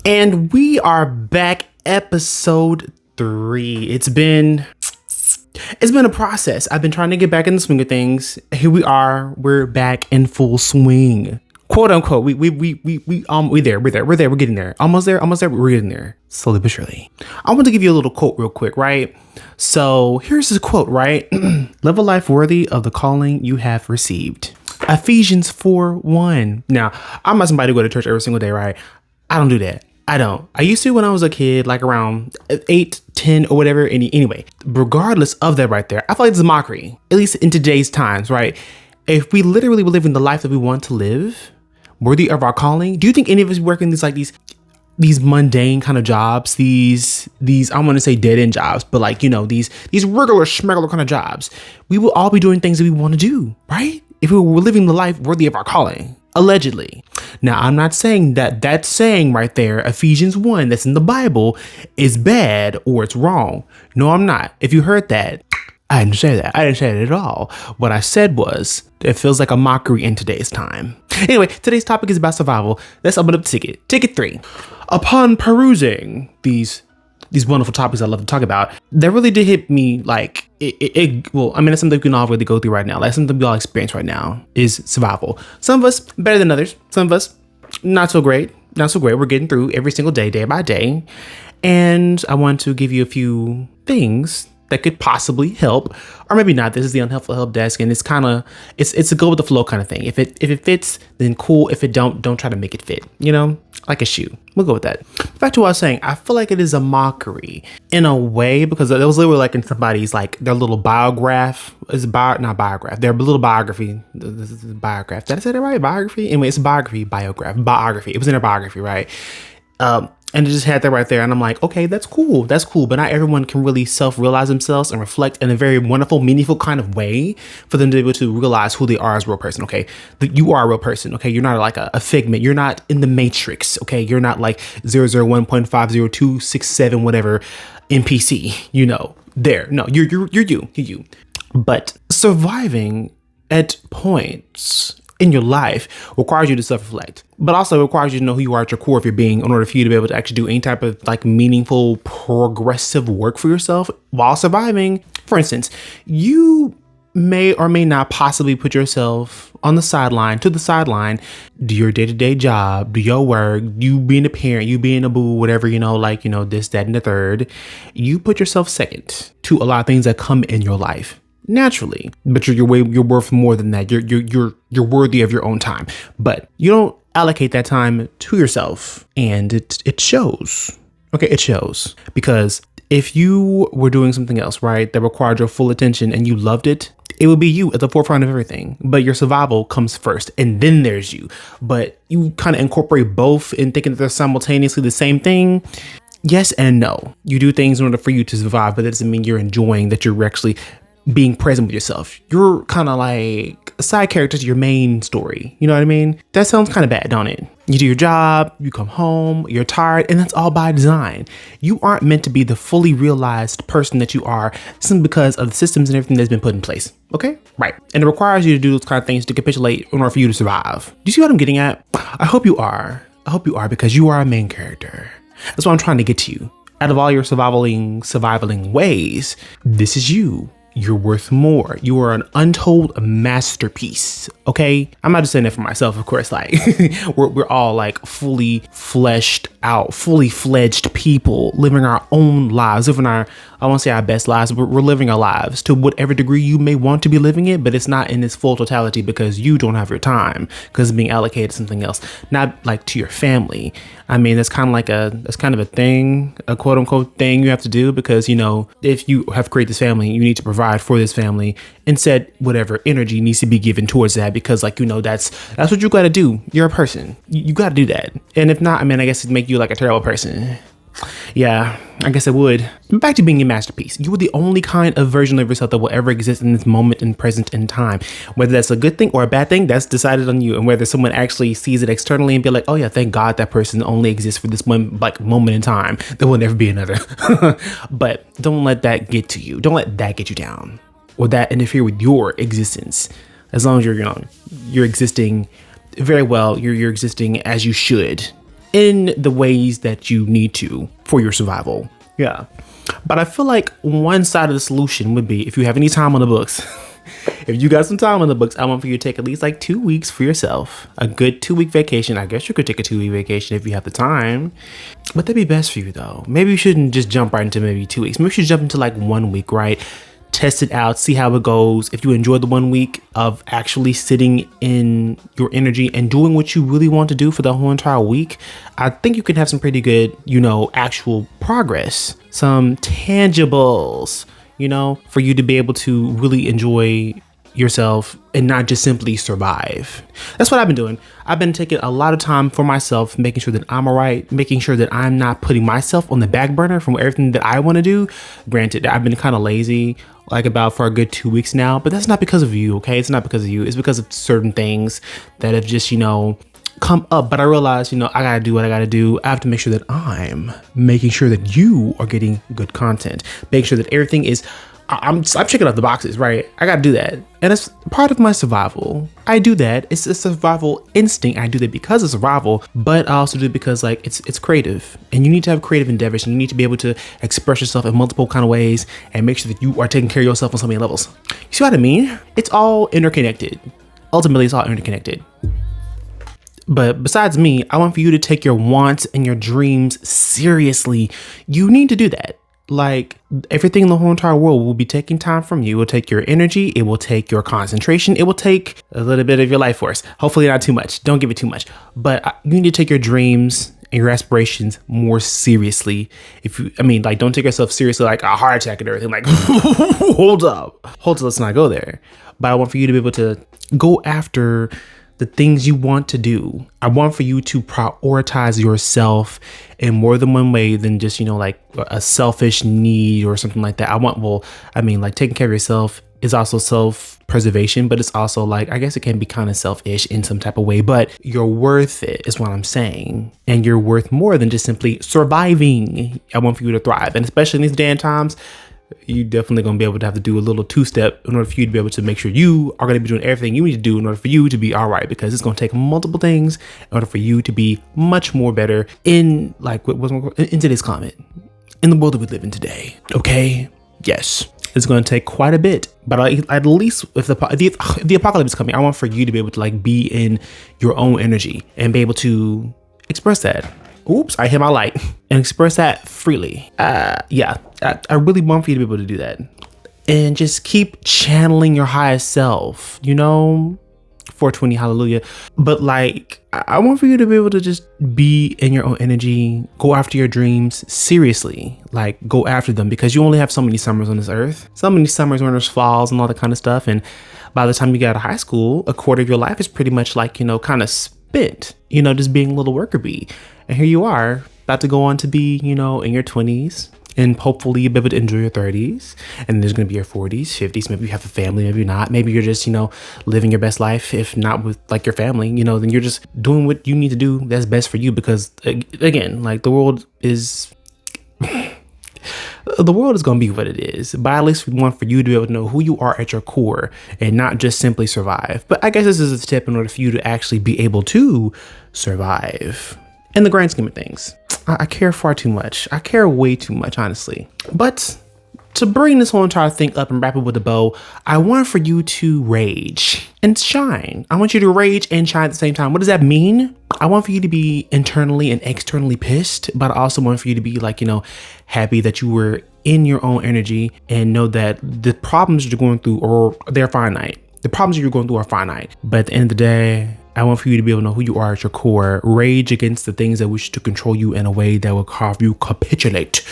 And we are back, episode 3. It's been a process. I've been trying to get back in the swing of things. Here we are. We're back in full swing. Quote unquote. We're there. We're getting there. Almost there. We're getting there. Slowly but surely. I want to give you a little quote real quick, right? So here's this quote, right? Live a life worthy of the calling you have received. Ephesians 4:1. Now, I'm not somebody who go to church every single day, right? I don't do that. I don't. I used to when I was a kid, like around 8, 10 or whatever. Anyway, regardless of that right there, I feel like it's a mockery, at least in today's times, right? If we literally were living the life that we want to live, worthy of our calling, do you think any of us working these mundane kind of jobs, these I want to say dead end jobs, but like, these regular schmegular kind of jobs, we will all be doing things that we want to do, right? If we were living the life worthy of our calling, allegedly. Now, I'm not saying that saying right there, Ephesians 1, that's in the Bible, is bad or it's wrong. No, I'm not. If you heard that, I didn't say that. I didn't say it at all. What I said was, it feels like a mockery in today's time. Anyway, today's topic is about survival. Let's open up the ticket. Ticket 3. Upon perusing these wonderful topics I love to talk about, that really did hit me like, that's something we can all really go through right now. Like something we all experience right now is survival. Some of us better than others. Some of us not so great. We're getting through every single day, day by day. And I want to give you a few things that could possibly help, or maybe not. This is the Unhelpful Helpdesk, and it's a go with the flow kind of thing. If it fits, then cool. If it don't try to make it fit. Like a shoe. We'll go with that. Back to what I was saying. I feel like it is a mockery in a way because it was literally like in somebody's like their little biograph. Not biograph. Their little biography. This is a biograph. Did I say that right? Biography. Anyway, it's a biography. Biography. It was in their biography, right? And it just had that right there. And I'm like, okay, that's cool. But not everyone can really self-realize themselves and reflect in a very wonderful, meaningful kind of way for them to be able to realize who they are as a real person. Okay. You are a real person. Okay. You're not like a figment. You're not in the matrix. Okay. You're not like 001.50267, whatever NPC, there. No, you're you. But surviving at points in your life requires you to self-reflect, but also requires you to know who you are at your core of your being in order for you to be able to actually do any type of like meaningful, progressive work for yourself while surviving. For instance, you may or may not possibly put yourself on the sideline, do your day-to-day job, do your work, you being a parent, you being a boo, whatever, this, that, and the third. You put yourself second to a lot of things that come in your life. Naturally, but you're worth more than that. You're worthy of your own time, but you don't allocate that time to yourself, and it shows. Okay, it shows because if you were doing something else, right, that required your full attention and you loved it, it would be you at the forefront of everything. But your survival comes first, and then there's you. But you kind of incorporate both in thinking that they're simultaneously the same thing. Yes and no. You do things in order for you to survive, but that doesn't mean you're enjoying that you're actually being present with yourself. You're kind of like a side character to your main story. You know what I mean? That sounds kind of bad, don't it? You do your job, you come home, you're tired, and that's all by design. You aren't meant to be the fully realized person that you are simply because of the systems and everything that's been put in place. Okay? Right. And it requires you to do those kind of things to capitulate in order for you to survive. Do you see what I'm getting at? I hope you are because you are a main character. That's what I'm trying to get to you. Out of all your surviving ways, this is you. You're worth more. You are an untold masterpiece. Okay. I'm not just saying that for myself, of course. Like we're all like fully fleshed out, fully fledged people living our own lives, I won't say our best lives, but we're living our lives to whatever degree you may want to be living it, but it's not in its full totality because you don't have your time because it's being allocated to something else, not like to your family. I mean, that's kind of a thing, a quote unquote thing you have to do because, if you have created this family, you need to provide for this family. Instead, whatever energy needs to be given towards that because that's what you got to do. You're a person. You got to do that. And if not, I guess it'd make you like a terrible person. Yeah, I guess it would. Back to being a masterpiece. You are the only kind of version of yourself that will ever exist in this moment and present in time. Whether that's a good thing or a bad thing, that's decided on you. And whether someone actually sees it externally and be like, oh yeah, thank God that person only exists for this one moment in time. There will never be another. But don't let that get to you. Don't let that get you down or that interfere with your existence. As long as you're existing very well, you're existing as you should. in the ways that you need to for your survival. Yeah. But I feel like one side of the solution would be, if you have any time on the books, if you got some time on the books, I want for you to take at least like 2 weeks for yourself. A good 2-week vacation. I guess you could take a 2-week vacation if you have the time. But that'd be best for you though. Maybe you shouldn't just jump right into maybe 2 weeks. Maybe you should jump into like 1 week, right? Test it out, see how it goes. If you enjoy the 1 week of actually sitting in your energy and doing what you really want to do for the whole entire week, I think you can have some pretty good, actual progress, some tangibles, for you to be able to really enjoy yourself and not just simply survive. That's what I've been doing. I've been taking a lot of time for myself, making sure that I'm all right, making sure that I'm not putting myself on the back burner from everything that I want to do. Granted, I've been kind of lazy about for a good 2 weeks now, but that's not because of you, okay? It's not because of you. It's because of certain things that have just, come up. But I realized, I gotta do what I gotta do. I have to make sure that I'm making sure that you are getting good content, make sure that everything is, I'm checking off the boxes, right? I gotta do that. And it's part of my survival. I do that. It's a survival instinct. I do that because of survival, but I also do it because it's creative, and you need to have creative endeavors, and you need to be able to express yourself in multiple kind of ways and make sure that you are taking care of yourself on so many levels. You see what I mean? It's all interconnected. Ultimately, it's all interconnected. But besides me, I want for you to take your wants and your dreams seriously. You need to do that. Like, everything in the whole entire world will be taking time from you. It will take your energy. It will take your concentration. It will take a little bit of your life force. Hopefully not too much. Don't give it too much. But you need to take your dreams and your aspirations more seriously. Don't take yourself seriously like a heart attack and everything. Like, hold up, let's not go there. But I want for you to be able to go after the things you want to do. I want for you to prioritize yourself in more than one way than just, a selfish need or something like that. Taking care of yourself is also self-preservation, but it's also I guess it can be kind of selfish in some type of way, but you're worth it is what I'm saying. And you're worth more than just simply surviving. I want for you to thrive. And especially in these damn times, you definitely going to be able to have to do a little 2-step in order for you to be able to make sure you are going to be doing everything you need to do in order for you to be all right, because it's going to take multiple things in order for you to be much more better in in today's climate, in the world that we live in today. Okay. Yes, it's going to take quite a bit, but at least if the apocalypse is coming, I want for you to be able to be in your own energy and be able to express that. Oops, I hit my light. And express that freely. I really want for you to be able to do that. And just keep channeling your highest self, 420, hallelujah. But I want for you to be able to just be in your own energy, go after your dreams seriously, go after them, because you only have so many summers on this earth, so many summers, winters, falls, and all that kind of stuff. And by the time you get out of high school, a quarter of your life is pretty much kind of spent, just being a little worker bee. And here you are, about to go on to be, in your 20s, and hopefully you'll be able to enjoy your 30s. And there's going to be your 40s, 50s. Maybe you have a family, maybe not. Maybe you're just, living your best life. If not with your family, then you're just doing what you need to do that's best for you. Because again, the world is going to be what it is. But at least we want for you to be able to know who you are at your core and not just simply survive. But I guess this is a tip in order for you to actually be able to survive. In the grand scheme of things, I care far too much. I care way too much, honestly. But to bring this whole entire thing up and wrap it with a bow, I want for you to rage and shine. I want you to rage and shine at the same time. What does that mean? I want for you to be internally and externally pissed, but I also want for you to be happy that you were in your own energy and know that the problems you're going through, they're finite. The problems you're going through are finite. But at the end of the day, I want for you to be able to know who you are at your core. Rage against the things that wish to control you in a way that will cause you capitulate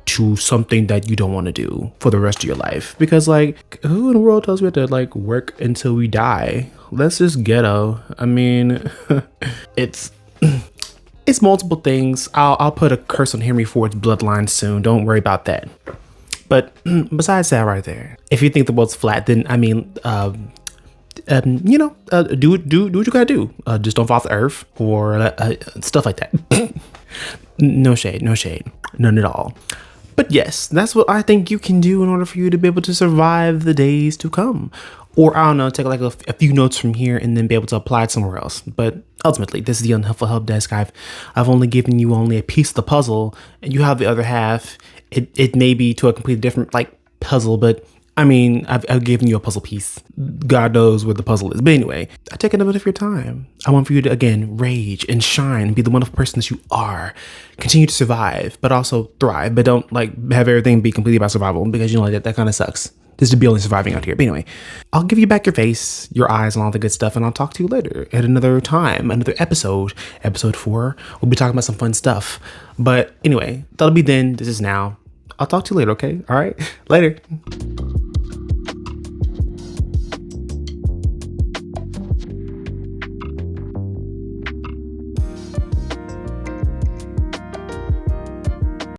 to something that you don't want to do for the rest of your life. Because who in the world tells me to work until we die? That's just ghetto. It's multiple things. I'll put a curse on Henry Ford's bloodline soon. Don't worry about that. But besides that right there, if you think the world's flat, then do what you gotta do. Just don't fall off the earth or stuff like that. No shade, none at all. But yes, that's what I think you can do in order for you to be able to survive the days to come. Or I don't know, take like a few notes from here and then be able to apply it somewhere else. But ultimately, this is the Unhelpful Help Desk. I've only given you only a piece of the puzzle, and you have the other half. It may be to a completely different like puzzle, but I mean, I've given you a puzzle piece. God knows where the puzzle is. But anyway, I take a bit of your time. I want for you to, again, rage and shine, be the wonderful person that you are. Continue to survive, but also thrive. But don't, like, have everything be completely about survival, because, you know, like, that kind of sucks. Just to be only surviving out here. But anyway, I'll give you back your face, your eyes, and all the good stuff, and I'll talk to you later at another time, another episode. Episode 4, we'll be talking about some fun stuff. But anyway, that'll be then. This is now. I'll talk to you later, okay? All right? Later.